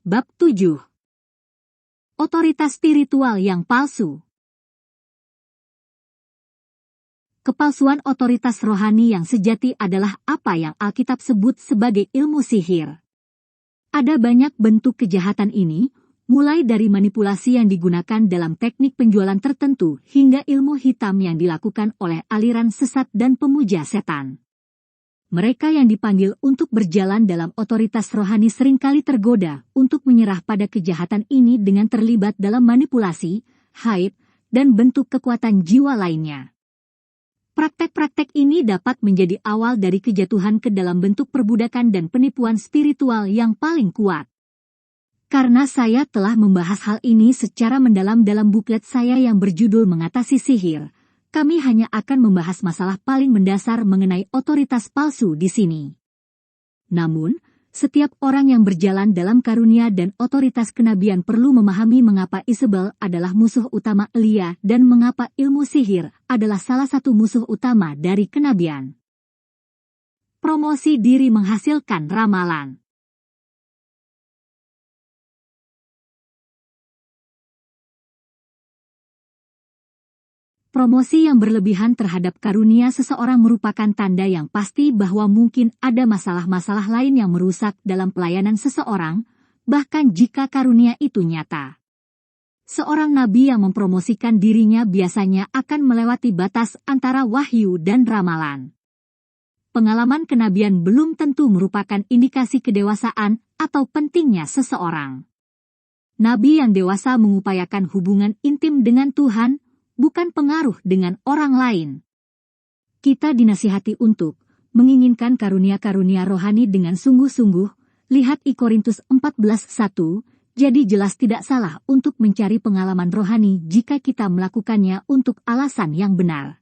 Bab 7. Otoritas spiritual yang palsu. Kepalsuan otoritas rohani yang sejati adalah apa yang Alkitab sebut sebagai ilmu sihir. Ada banyak bentuk kejahatan ini, mulai dari manipulasi yang digunakan dalam teknik penjualan tertentu hingga ilmu hitam yang dilakukan oleh aliran sesat dan pemuja setan. Mereka yang dipanggil untuk berjalan dalam otoritas rohani seringkali tergoda untuk menyerah pada kejahatan ini dengan terlibat dalam manipulasi, haid, dan bentuk kekuatan jiwa lainnya. Praktek-praktek ini dapat menjadi awal dari kejatuhan ke dalam bentuk perbudakan dan penipuan spiritual yang paling kuat. Karena saya telah membahas hal ini secara mendalam dalam buklet saya yang berjudul Mengatasi Sihir, kami hanya akan membahas masalah paling mendasar mengenai otoritas palsu di sini. Namun, setiap orang yang berjalan dalam karunia dan otoritas kenabian perlu memahami mengapa Isabel adalah musuh utama Elia dan mengapa ilmu sihir adalah salah satu musuh utama dari kenabian. Promosi diri menghasilkan ramalan. Promosi yang berlebihan terhadap karunia seseorang merupakan tanda yang pasti bahwa mungkin ada masalah-masalah lain yang merusak dalam pelayanan seseorang, bahkan jika karunia itu nyata. Seorang nabi yang mempromosikan dirinya biasanya akan melewati batas antara wahyu dan ramalan. Pengalaman kenabian belum tentu merupakan indikasi kedewasaan atau pentingnya seseorang. Nabi yang dewasa mengupayakan hubungan intim dengan Tuhan, bukan pengaruh dengan orang lain. Kita dinasihati untuk menginginkan karunia-karunia rohani dengan sungguh-sungguh, lihat I Korintus 14:1, jadi jelas tidak salah untuk mencari pengalaman rohani jika kita melakukannya untuk alasan yang benar.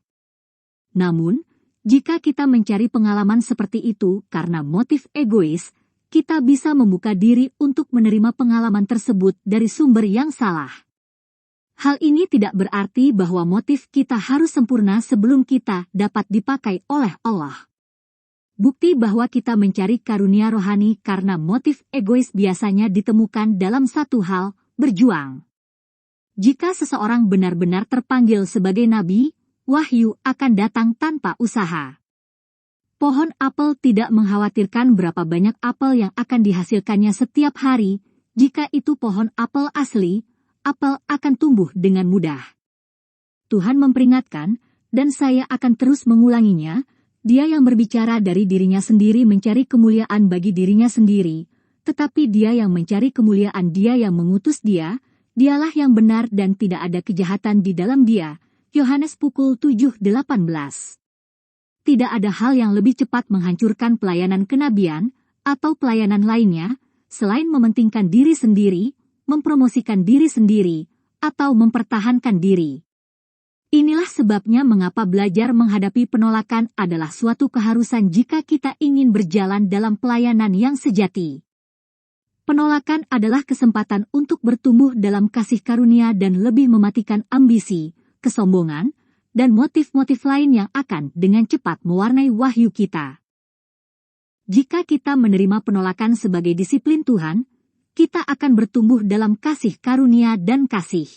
Namun, jika kita mencari pengalaman seperti itu karena motif egois, kita bisa membuka diri untuk menerima pengalaman tersebut dari sumber yang salah. Hal ini tidak berarti bahwa motif kita harus sempurna sebelum kita dapat dipakai oleh Allah. Bukti bahwa kita mencari karunia rohani karena motif egois biasanya ditemukan dalam satu hal, berjuang. Jika seseorang benar-benar terpanggil sebagai nabi, wahyu akan datang tanpa usaha. Pohon apel tidak mengkhawatirkan berapa banyak apel yang akan dihasilkannya setiap hari, jika itu pohon apel asli, apel akan tumbuh dengan mudah. Tuhan memperingatkan, dan saya akan terus mengulanginya, Dia yang berbicara dari dirinya sendiri mencari kemuliaan bagi dirinya sendiri, tetapi Dia yang mencari kemuliaan Dia yang mengutus Dia, Dialah yang benar dan tidak ada kejahatan di dalam Dia. Yohanes pukul 7:18. Tidak ada hal yang lebih cepat menghancurkan pelayanan kenabian, atau pelayanan lainnya, selain mementingkan diri sendiri, mempromosikan diri sendiri, atau mempertahankan diri. Inilah sebabnya mengapa belajar menghadapi penolakan adalah suatu keharusan jika kita ingin berjalan dalam pelayanan yang sejati. Penolakan adalah kesempatan untuk bertumbuh dalam kasih karunia dan lebih mematikan ambisi, kesombongan, dan motif-motif lain yang akan dengan cepat mewarnai wahyu kita. Jika kita menerima penolakan sebagai disiplin Tuhan, kita akan bertumbuh dalam kasih karunia dan kasih.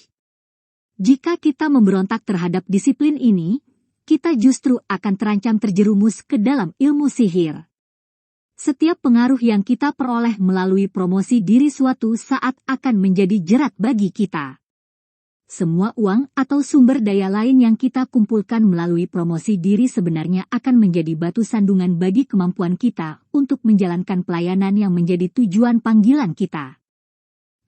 Jika kita memberontak terhadap disiplin ini, kita justru akan terancam terjerumus ke dalam ilmu sihir. Setiap pengaruh yang kita peroleh melalui promosi diri suatu saat akan menjadi jerat bagi kita. Semua uang atau sumber daya lain yang kita kumpulkan melalui promosi diri sebenarnya akan menjadi batu sandungan bagi kemampuan kita untuk menjalankan pelayanan yang menjadi tujuan panggilan kita.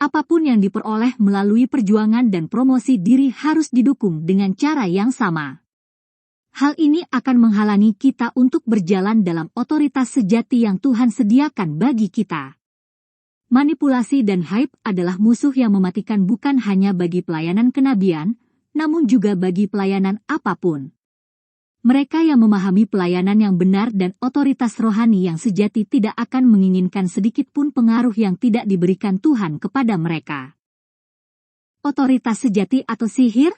Apapun yang diperoleh melalui perjuangan dan promosi diri harus didukung dengan cara yang sama. Hal ini akan menghalangi kita untuk berjalan dalam otoritas sejati yang Tuhan sediakan bagi kita. Manipulasi dan hype adalah musuh yang mematikan bukan hanya bagi pelayanan kenabian, namun juga bagi pelayanan apapun. Mereka yang memahami pelayanan yang benar dan otoritas rohani yang sejati tidak akan menginginkan sedikit pun pengaruh yang tidak diberikan Tuhan kepada mereka. Otoritas sejati atau sihir?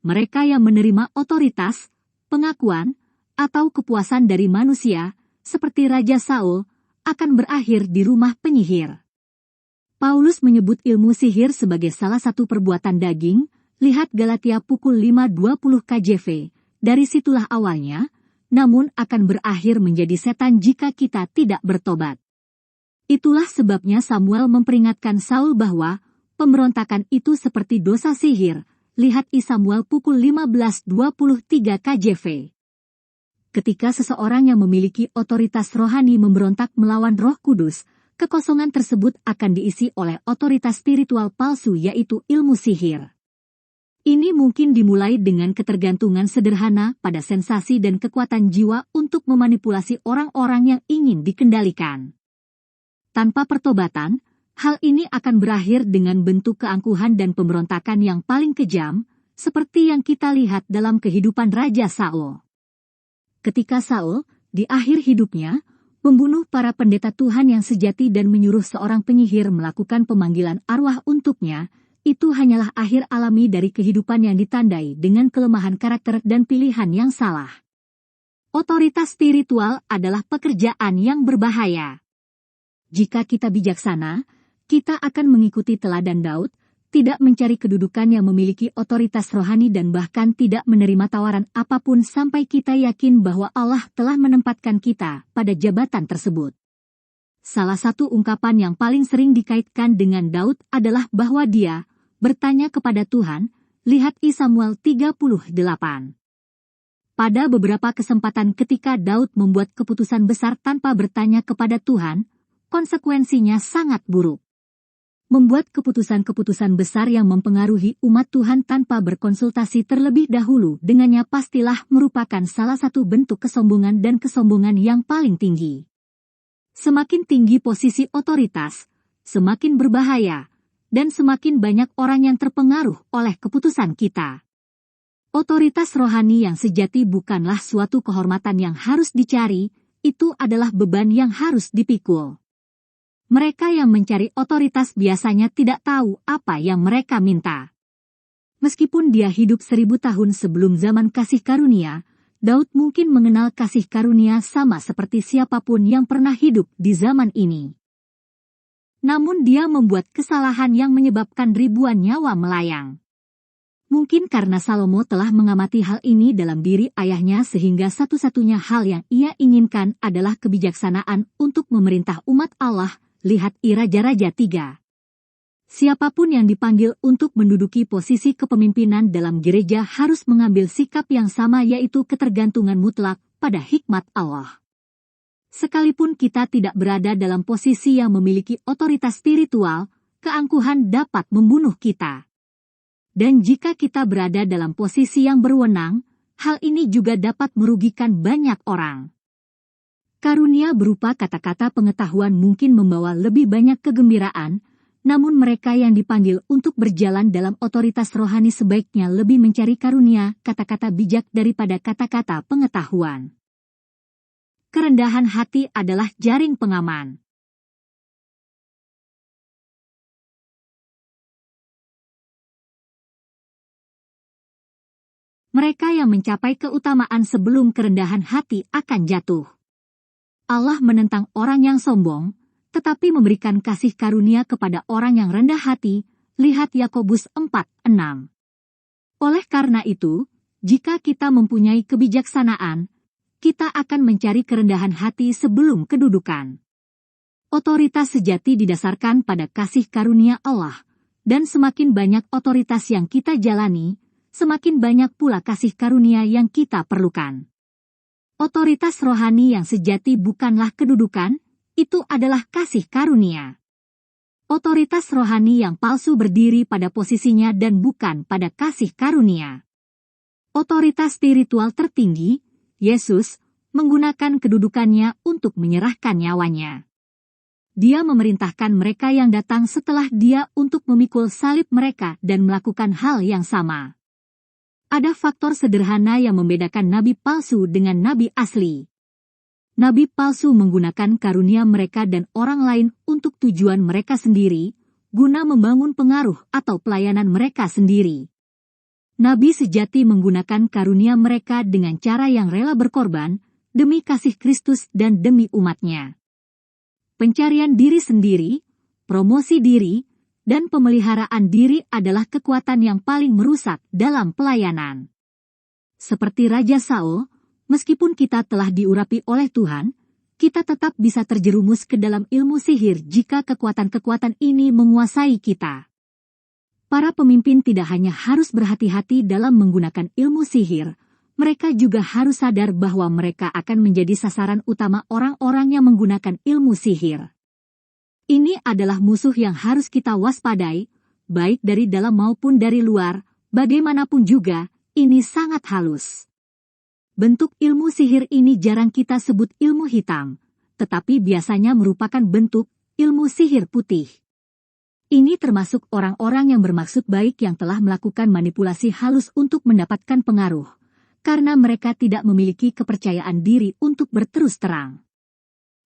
Mereka yang menerima otoritas, pengakuan, atau kepuasan dari manusia, seperti Raja Saul, akan berakhir di rumah penyihir. Paulus menyebut ilmu sihir sebagai salah satu perbuatan daging, lihat Galatia pukul 5:20 KJV, dari situlah awalnya, namun akan berakhir menjadi setan jika kita tidak bertobat. Itulah sebabnya Samuel memperingatkan Saul bahwa pemberontakan itu seperti dosa sihir, lihat I Samuel pukul 15:23 KJV. Ketika seseorang yang memiliki otoritas rohani memberontak melawan Roh Kudus, kekosongan tersebut akan diisi oleh otoritas spiritual palsu yaitu ilmu sihir. Ini mungkin dimulai dengan ketergantungan sederhana pada sensasi dan kekuatan jiwa untuk memanipulasi orang-orang yang ingin dikendalikan. Tanpa pertobatan, hal ini akan berakhir dengan bentuk keangkuhan dan pemberontakan yang paling kejam, seperti yang kita lihat dalam kehidupan Raja Saul. Ketika Saul, di akhir hidupnya, membunuh para pendeta Tuhan yang sejati dan menyuruh seorang penyihir melakukan pemanggilan arwah untuknya, itu hanyalah akhir alami dari kehidupan yang ditandai dengan kelemahan karakter dan pilihan yang salah. Otoritas spiritual adalah pekerjaan yang berbahaya. Jika kita bijaksana, kita akan mengikuti teladan Daud, tidak mencari kedudukan yang memiliki otoritas rohani dan bahkan tidak menerima tawaran apapun sampai kita yakin bahwa Allah telah menempatkan kita pada jabatan tersebut. Salah satu ungkapan yang paling sering dikaitkan dengan Daud adalah bahwa dia bertanya kepada Tuhan, lihat I Samuel 38. Pada beberapa kesempatan ketika Daud membuat keputusan besar tanpa bertanya kepada Tuhan, konsekuensinya sangat buruk. Membuat keputusan-keputusan besar yang mempengaruhi umat Tuhan tanpa berkonsultasi terlebih dahulu dengannya pastilah merupakan salah satu bentuk kesombongan dan kesombongan yang paling tinggi. Semakin tinggi posisi otoritas, semakin berbahaya, dan semakin banyak orang yang terpengaruh oleh keputusan kita. Otoritas rohani yang sejati bukanlah suatu kehormatan yang harus dicari, itu adalah beban yang harus dipikul. Mereka yang mencari otoritas biasanya tidak tahu apa yang mereka minta. Meskipun dia hidup 1000 tahun sebelum zaman kasih karunia, Daud mungkin mengenal kasih karunia sama seperti siapapun yang pernah hidup di zaman ini. Namun dia membuat kesalahan yang menyebabkan ribuan nyawa melayang. Mungkin karena Salomo telah mengamati hal ini dalam diri ayahnya sehingga satu-satunya hal yang ia inginkan adalah kebijaksanaan untuk memerintah umat Allah. Lihat I Raja-Raja 3. Siapapun yang dipanggil untuk menduduki posisi kepemimpinan dalam gereja harus mengambil sikap yang sama yaitu ketergantungan mutlak pada hikmat Allah. Sekalipun kita tidak berada dalam posisi yang memiliki otoritas spiritual, keangkuhan dapat membunuh kita. Dan jika kita berada dalam posisi yang berwenang, hal ini juga dapat merugikan banyak orang. Karunia berupa kata-kata pengetahuan mungkin membawa lebih banyak kegembiraan, namun mereka yang dipanggil untuk berjalan dalam otoritas rohani sebaiknya lebih mencari karunia kata-kata bijak daripada kata-kata pengetahuan. Kerendahan hati adalah jaring pengaman. Mereka yang mencapai keutamaan sebelum kerendahan hati akan jatuh. Allah menentang orang yang sombong, tetapi memberikan kasih karunia kepada orang yang rendah hati, lihat Yakobus 4:6. Oleh karena itu, jika kita mempunyai kebijaksanaan, kita akan mencari kerendahan hati sebelum kedudukan. Otoritas sejati didasarkan pada kasih karunia Allah, dan semakin banyak otoritas yang kita jalani, semakin banyak pula kasih karunia yang kita perlukan. Otoritas rohani yang sejati bukanlah kedudukan, itu adalah kasih karunia. Otoritas rohani yang palsu berdiri pada posisinya dan bukan pada kasih karunia. Otoritas spiritual tertinggi, Yesus, menggunakan kedudukannya untuk menyerahkan nyawanya. Dia memerintahkan mereka yang datang setelah dia untuk memikul salib mereka dan melakukan hal yang sama. Ada faktor sederhana yang membedakan nabi palsu dengan nabi asli. Nabi palsu menggunakan karunia mereka dan orang lain untuk tujuan mereka sendiri, guna membangun pengaruh atau pelayanan mereka sendiri. Nabi sejati menggunakan karunia mereka dengan cara yang rela berkorban, demi kasih Kristus dan demi umatnya. Pencarian diri sendiri, promosi diri, dan pemeliharaan diri adalah kekuatan yang paling merusak dalam pelayanan. Seperti Raja Saul, meskipun kita telah diurapi oleh Tuhan, kita tetap bisa terjerumus ke dalam ilmu sihir jika kekuatan-kekuatan ini menguasai kita. Para pemimpin tidak hanya harus berhati-hati dalam menggunakan ilmu sihir, mereka juga harus sadar bahwa mereka akan menjadi sasaran utama orang-orang yang menggunakan ilmu sihir. Ini adalah musuh yang harus kita waspadai, baik dari dalam maupun dari luar, bagaimanapun juga, ini sangat halus. Bentuk ilmu sihir ini jarang kita sebut ilmu hitam, tetapi biasanya merupakan bentuk ilmu sihir putih. Ini termasuk orang-orang yang bermaksud baik yang telah melakukan manipulasi halus untuk mendapatkan pengaruh, karena mereka tidak memiliki kepercayaan diri untuk berterus terang.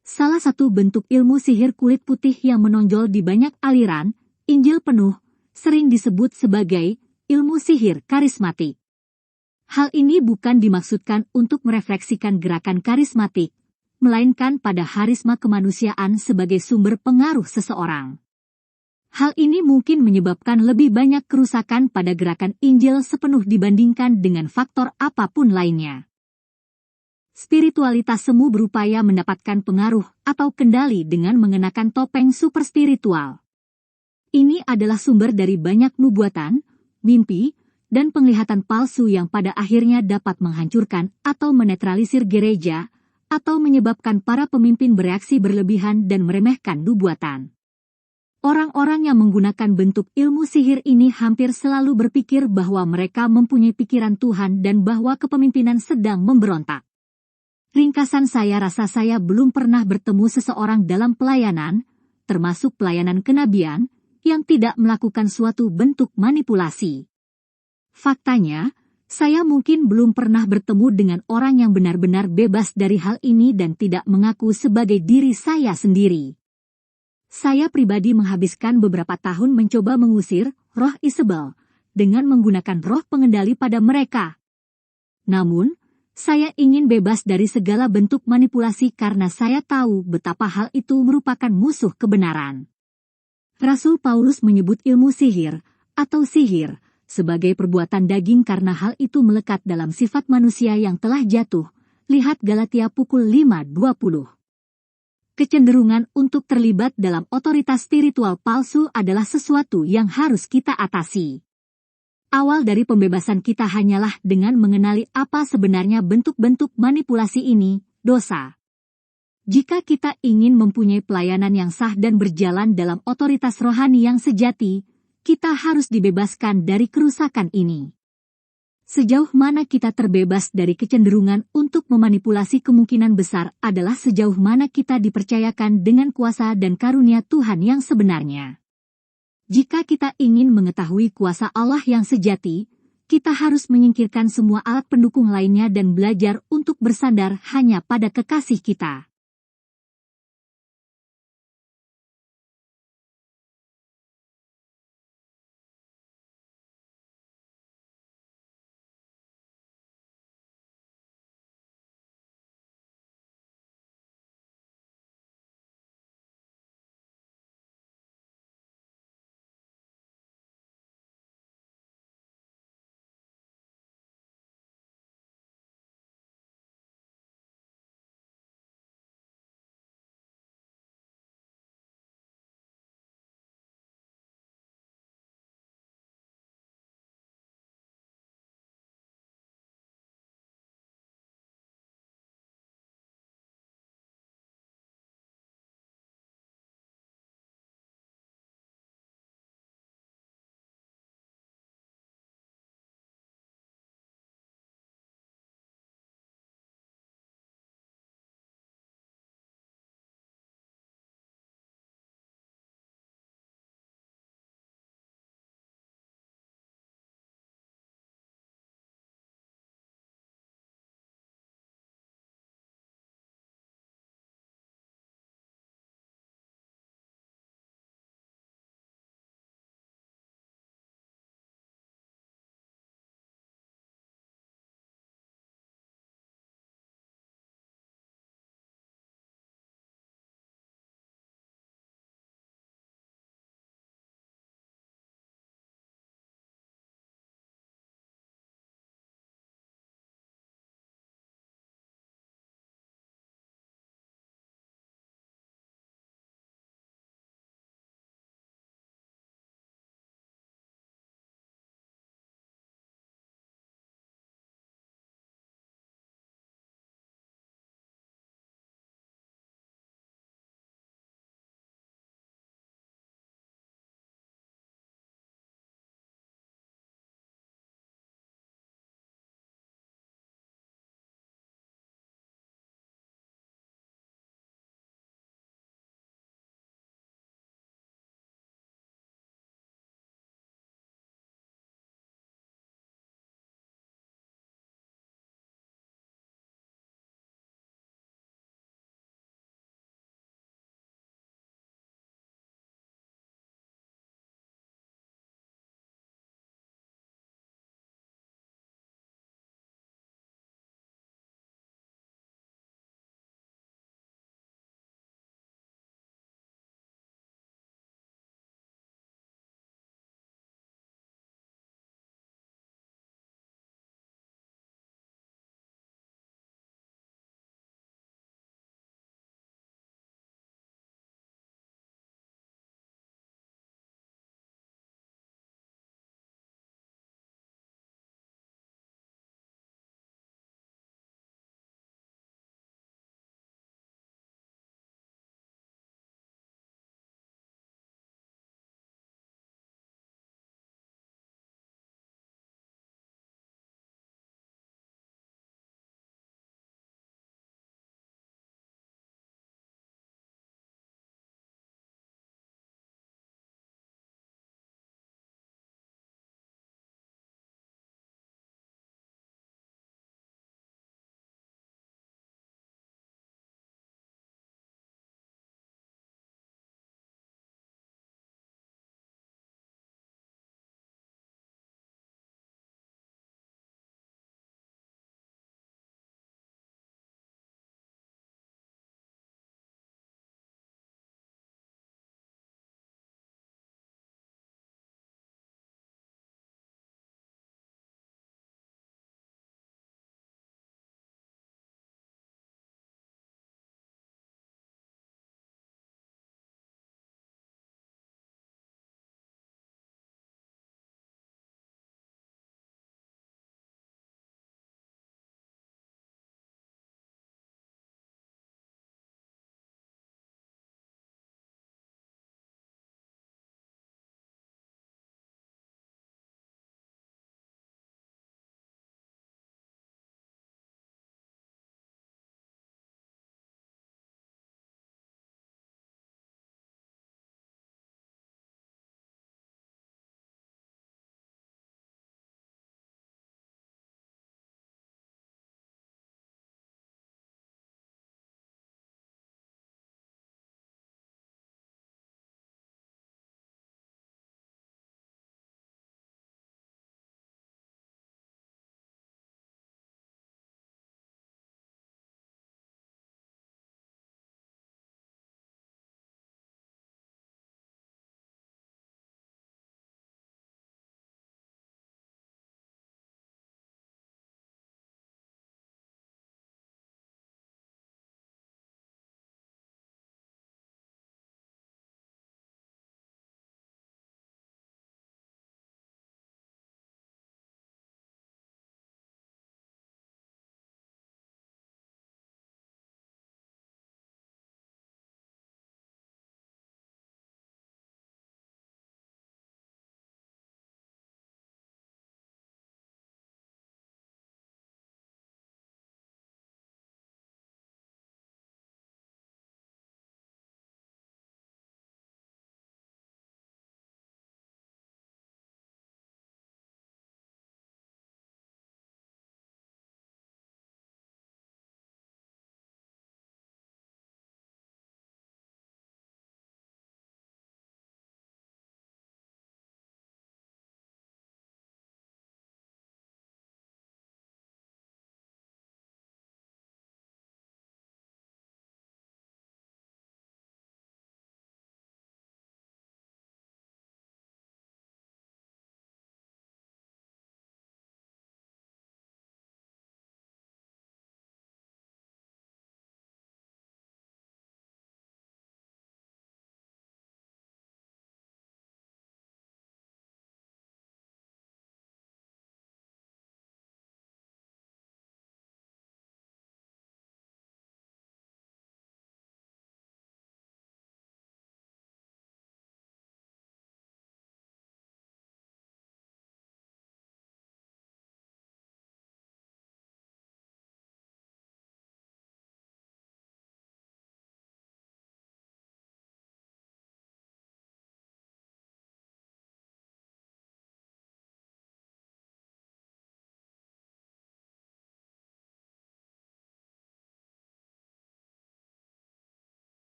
Salah satu bentuk ilmu sihir kulit putih yang menonjol di banyak aliran, Injil penuh, sering disebut sebagai ilmu sihir karismatik. Hal ini bukan dimaksudkan untuk merefleksikan gerakan karismatik, melainkan pada harisma kemanusiaan sebagai sumber pengaruh seseorang. Hal ini mungkin menyebabkan lebih banyak kerusakan pada gerakan Injil sepenuh dibandingkan dengan faktor apapun lainnya. Spiritualitas semu berupaya mendapatkan pengaruh atau kendali dengan mengenakan topeng superspiritual. Ini adalah sumber dari banyak nubuatan, mimpi, dan penglihatan palsu yang pada akhirnya dapat menghancurkan atau menetralisir gereja, atau menyebabkan para pemimpin bereaksi berlebihan dan meremehkan nubuatan. Orang-orang yang menggunakan bentuk ilmu sihir ini hampir selalu berpikir bahwa mereka mempunyai pikiran Tuhan dan bahwa kepemimpinan sedang memberontak. Ringkasan saya rasa saya belum pernah bertemu seseorang dalam pelayanan, termasuk pelayanan kenabian, yang tidak melakukan suatu bentuk manipulasi. Faktanya, saya mungkin belum pernah bertemu dengan orang yang benar-benar bebas dari hal ini dan tidak mengaku sebagai diri saya sendiri. Saya pribadi menghabiskan beberapa tahun mencoba mengusir roh Isabel dengan menggunakan roh pengendali pada mereka. Namun, saya ingin bebas dari segala bentuk manipulasi karena saya tahu betapa hal itu merupakan musuh kebenaran. Rasul Paulus menyebut ilmu sihir atau sihir sebagai perbuatan daging karena hal itu melekat dalam sifat manusia yang telah jatuh. Lihat Galatia pukul 5:20. Kecenderungan untuk terlibat dalam otoritas spiritual palsu adalah sesuatu yang harus kita atasi. Awal dari pembebasan kita hanyalah dengan mengenali apa sebenarnya bentuk-bentuk manipulasi ini, dosa. Jika kita ingin mempunyai pelayanan yang sah dan berjalan dalam otoritas rohani yang sejati, kita harus dibebaskan dari kerusakan ini. Sejauh mana kita terbebas dari kecenderungan untuk memanipulasi kemungkinan besar adalah sejauh mana kita dipercayakan dengan kuasa dan karunia Tuhan yang sebenarnya. Jika kita ingin mengetahui kuasa Allah yang sejati, kita harus menyingkirkan semua alat pendukung lainnya dan belajar untuk bersandar hanya pada kekasih kita.